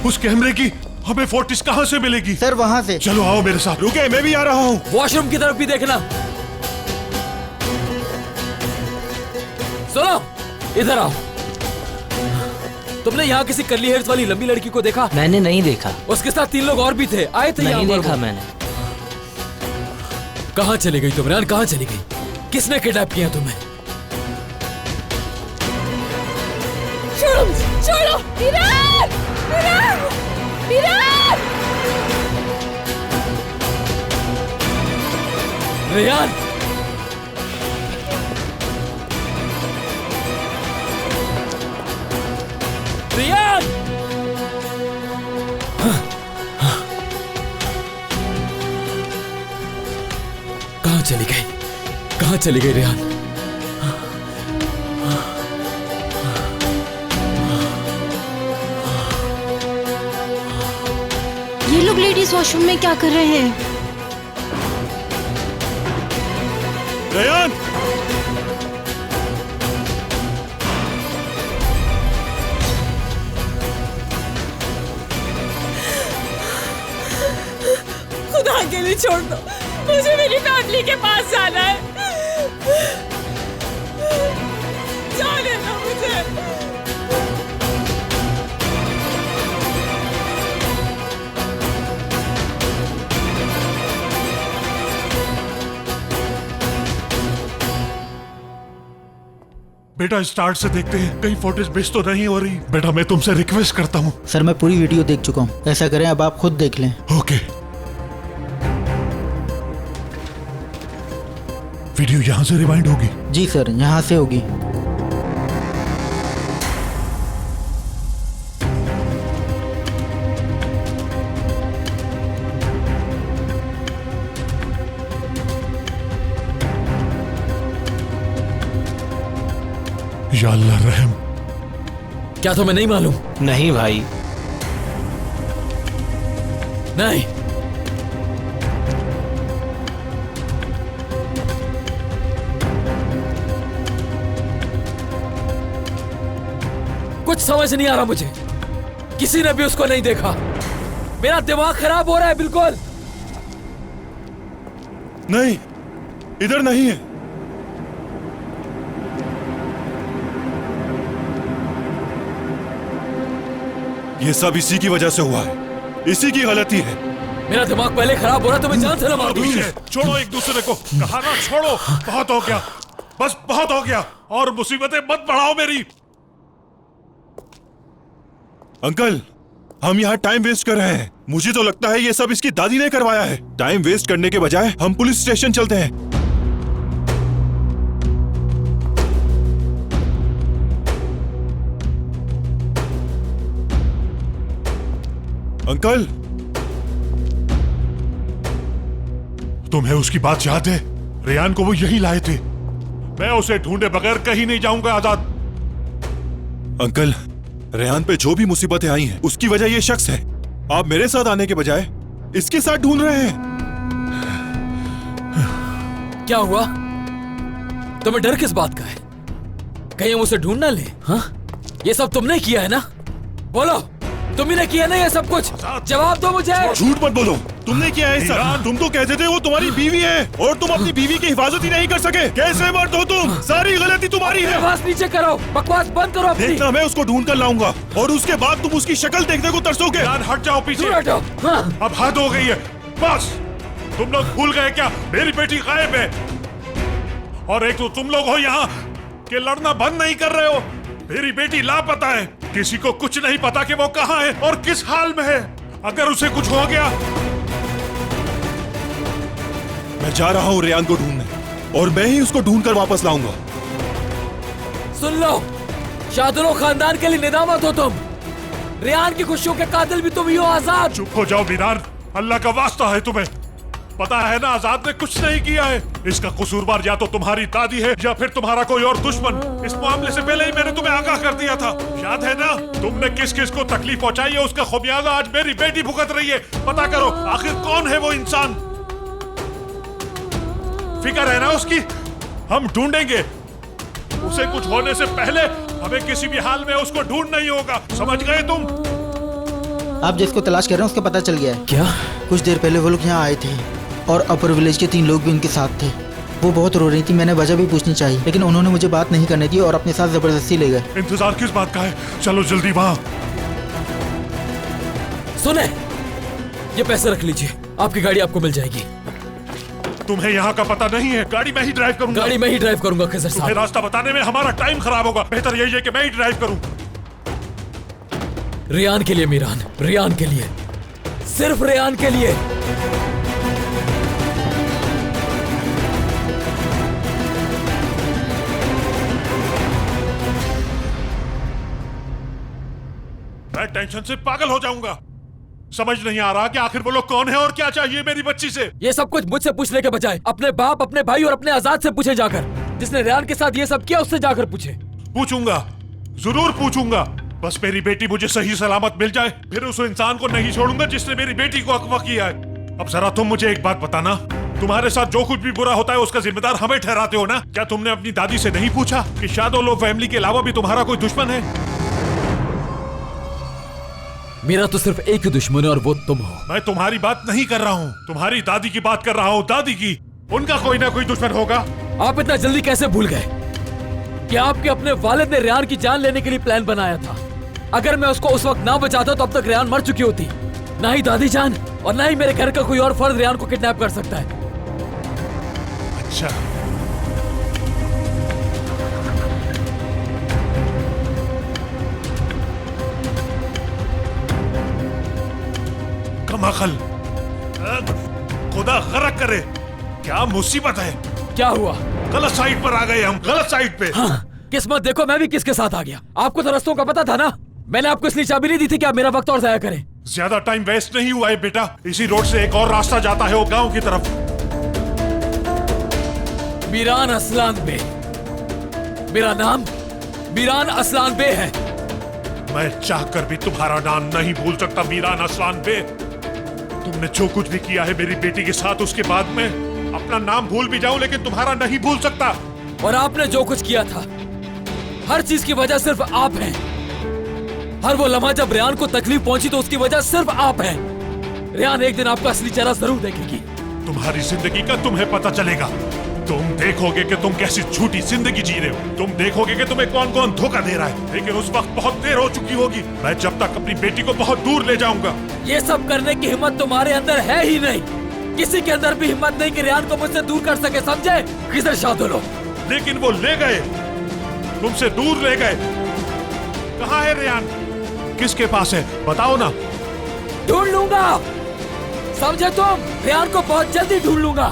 उस कैमरे की हमें फोर्टिस कहाँ से मिलेगी? सर वहाँ से। चलो आओ मेरे साथ। रुके, मैं भी आ रहा हूँ। वॉशरूम की तरफ भी देखना। सुनो, इधर आओ। तुमने यहाँ किसी कर्ली हेयर्स वाली लंबी लड़की को देखा? मैंने नहीं देखा। उसके साथ 3 लोग और भी थे, आए थे यहाँ। नहीं देखा मैंने। कहाँ चली गई तुम रेहान? कहाँ चली गई? किसने किडनैप किया तुम्हें? छोड़ो, छोड़ो, विराट, विराट, विराट! रेहान, रेहान! कहाँ चली गई? कहाँ चली गई रेहान? ये लोग लेडीज वॉशरूम में क्या कर रहे हैं? रेहान! खुदा के लिए छोड़ दो, मुझे मेरी फैमिली के पास जाना है। जाने दो मुझे। बेटा स्टार्ट से देखते हैं कहीं फोर्टिस मिस तो नहीं हो रही। बेटा मैं तुमसे रिक्वेस्ट करता हूँ। सर मैं पूरी वीडियो देख चुका हूँ। ऐसा करें अब आप खुद देख लें। ओके। वीडियो यहाँ से रिवाइंड होगी? जी सर, यहाँ से होगी। या अल्लाह रहम। क्या तुम्हें नहीं मालूम? नहीं भाई। नहीं। कुछ समझ नहीं आ रहा मुझे। किसी ने भी उसको नहीं देखा। मेरा दिमाग खराब हो रहा है बिल्कुल। नहीं, इधर नहीं है। ये सब इसी की वजह से हुआ है, इसी की गलती है। मेरा दिमाग पहले खराब हो रहा तो मैं जान से ना मार दूं। छोड़ो एक दूसरे को। कहा ना छोड़ो। बहुत हो गया, बस बहुत हो गया। और मुसीबतें मत बढ़ाओ मेरी। अंकल, हम यहाँ टाइम वेस्ट कर रहे हैं। मुझे तो लगता है ये सब इसकी दादी ने करवाया है। टाइम वेस्ट करने के बजाय हम पुलिस स्टेशन चलते हैं। अंकल, तुम्हें उसकी बात याद है? रेहान को वो यही लाए थे। मैं उसे ढूंढे बगैर कहीं नहीं जाऊंगा आजाद। अंकल, रेहान पे जो भी मुसीबतें आई हैं, उसकी वजह ये शख्स है। आप मेरे साथ आने के बजाय इसके साथ ढूंढ रहे हैं। क्या हुआ? तुम्हें डर किस बात का है? कहीं हम उसे ढूंढ ना ले? हाँ? ये सब तुमने किया है ना? बोलो, तुम ही ने किया ना ये सब कुछ? जवाब दो मुझे। झूठ मत बोलो, तुमने किया है सब। तुम तो कहते थे वो तुम्हारी बीवी है और तुम अपनी बीवी की हिफाजत ही नहीं कर सके। कैसे मर्द हो तुम? सारी गलती तुम्हारी है। बकवास नीचे करो, बकवास बंद करो अपनी। देखना, मैं उसको ढूंढ कर लाऊंगा और उसके बाद तुम उसकी शक्ल देखने को तरसोगे। यार हट जाओ पीछे। दूर हटो। हाँ। अब हद हो गई है, बस। तुम लोग भूल गए क्या मेरी बेटी गायब है? और एक तो तुम लोग हो यहाँ कि लड़ना बंद नहीं कर रहे हो। मेरी बेटी लापता है। किसी को कुछ नहीं पता कि वो कहाँ है और किस हाल में है। अगर उसे कुछ हो गया। मैं जा रहा हूँ रेहान को ढूंढने और मैं ही उसको ढूंढ कर वापस लाऊंगा। सुन लो, शादुलो खानदान के लिए निदामत हो तुम। रेहान की खुशियों के कातिल भी तुम ही हो आजाद। चुप हो जाओ मीरान, अल्लाह का वास्ता है तुम्हें। पता है ना आजाद ने कुछ नहीं किया है। इसका कसूरवार या तो तुम्हारी दादी है या फिर तुम्हारा कोई और दुश्मन। इस मामले से पहले ही मैंने तुम्हें आगाह कर दिया था, याद है ना? तुमने किस किस को तकलीफ पहुंचाई है उसका खुमियाजा आज मेरी बेटी भुगत रही है। पता करो आखिर कौन है वो इंसान। फिक्र है ना उसकी? हम ढूंढेंगे। उसे कुछ होने से पहले हमें किसी भी हाल में उसको ढूंढना ही होगा। समझ गए तुम? आप जिसको तलाश कर रहे हैं उसका पता चल गया है। क्या? कुछ देर पहले वो लोग यहाँ आए थे और अपर विलेज के 3 लोग भी उनके साथ थे। वो बहुत रो रही थी, मैंने वजह भी पूछनी चाहिए लेकिन उन्होंने मुझे बात नहीं करने दी और अपने साथ जबरदस्ती ले गए। इंतजार किस बात का है? चलो जल्दी वहाँ। सुने, ये पैसे रख लीजिए, आपकी गाड़ी आपको मिल जाएगी। तुम्हें यहाँ का पता नहीं है? गाड़ी मैं ही ड्राइव करूंगा। गाड़ी मैं ही ड्राइव करूंगा खिजर तुम्हें साहब। रास्ता बताने में हमारा टाइम खराब होगा। बेहतर यही है कि मैं ही ड्राइव करूं। रियान के लिए मीरान, रियान के लिए, सिर्फ रियान के लिए। मैं टेंशन से पागल हो जाऊंगा। समझ नहीं आ रहा कि आखिर वो लोग कौन है और क्या चाहिए मेरी बच्ची से। ये सब कुछ मुझसे पूछने के बजाय अपने बाप, अपने भाई और अपने आजाद से पूछे जाकर। जिसने रियान के साथ ये सब किया उससे जाकर पूछे। पूछूंगा, जरूर पूछूंगा। बस मेरी बेटी मुझे सही सलामत मिल जाए, फिर उस इंसान को नहीं छोड़ूंगा जिसने मेरी बेटी को अगवा किया है। अब जरा तुम मुझे एक बात बताना, तुम्हारे साथ जो कुछ भी बुरा होता है उसका जिम्मेदार हमें ठहराते हो ना? क्या तुमने अपनी दादी से नहीं पूछा कि शादोलो फैमिली के अलावा भी तुम्हारा कोई दुश्मन है? मेरा तो सिर्फ एक ही दुश्मन है और वो तुम हो। मैं तुम्हारी बात नहीं कर रहा हूँ, तुम्हारी दादी की बात कर रहा हूँ। दादी की, उनका कोई ना कोई दुश्मन होगा। आप इतना जल्दी कैसे भूल गए कि आपके अपने वालिद ने रियान की जान लेने के लिए प्लान बनाया था? अगर मैं उसको उस वक्त ना बचाता तो अब तक रियान मर चुकी होती। ना ही दादी जान और ना ही मेरे घर का कोई और फर्द रियान को किडनैप कर सकता है। अच्छा, कमाखल, खुदा गरक करे, क्या मुसीबत है। क्या हुआ? गलत साइड पर आ गए हम, गलत साइड पे। हाँ, किस्मत देखो, मैं भी किसके साथ आ गया। आपको तो रास्तों का पता था ना। मैंने आपको इसलिए चाबी नहीं दी थी कि आप मेरा वक्त और जाया करें। ज्यादा टाइम वेस्ट नहीं हुआ है बेटा। इसी रोड से एक और रास्ता जाता है वो गांव की तरफ। मीरान असलान बे, मेरा नाम मीरान असलान बे है। मैं चाहकर भी तुम्हारा नाम नहीं भूल सकता मीरान असलान बे। तुमने जो कुछ भी किया है मेरी बेटी के साथ, उसके बाद मैं अपना नाम भूल भी जाऊं लेकिन तुम्हारा नहीं भूल सकता। और आपने जो कुछ किया था, हर चीज की वजह सिर्फ आप हैं। हर वो लम्हा जब रियान को तकलीफ पहुंची तो उसकी वजह सिर्फ आप हैं। रियान एक दिन आपका असली चेहरा जरूर देखेगी। तुम्हारी जिंदगी का तुम्हें पता चलेगा। तुम देखोगे कि तुम कैसी झूठी जिंदगी जी रहे हो। तुम देखोगे कि तुम्हें कौन कौन धोखा दे रहा है। लेकिन उस वक्त बहुत देर हो चुकी होगी। मैं जब तक अपनी बेटी को बहुत दूर ले जाऊंगा। ये सब करने की हिम्मत तुम्हारे अंदर है ही नहीं। किसी के अंदर भी हिम्मत नहीं कि रियान को मुझसे दूर कर सके, समझे? किधर शादोलो? लेकिन वो ले गए, तुमसे दूर ले गए। कहाँ है रियान? किसके पास है? बताओ ना। ढूंढ लूंगा, समझे तुम? रियान को बहुत जल्दी ढूंढ लूंगा।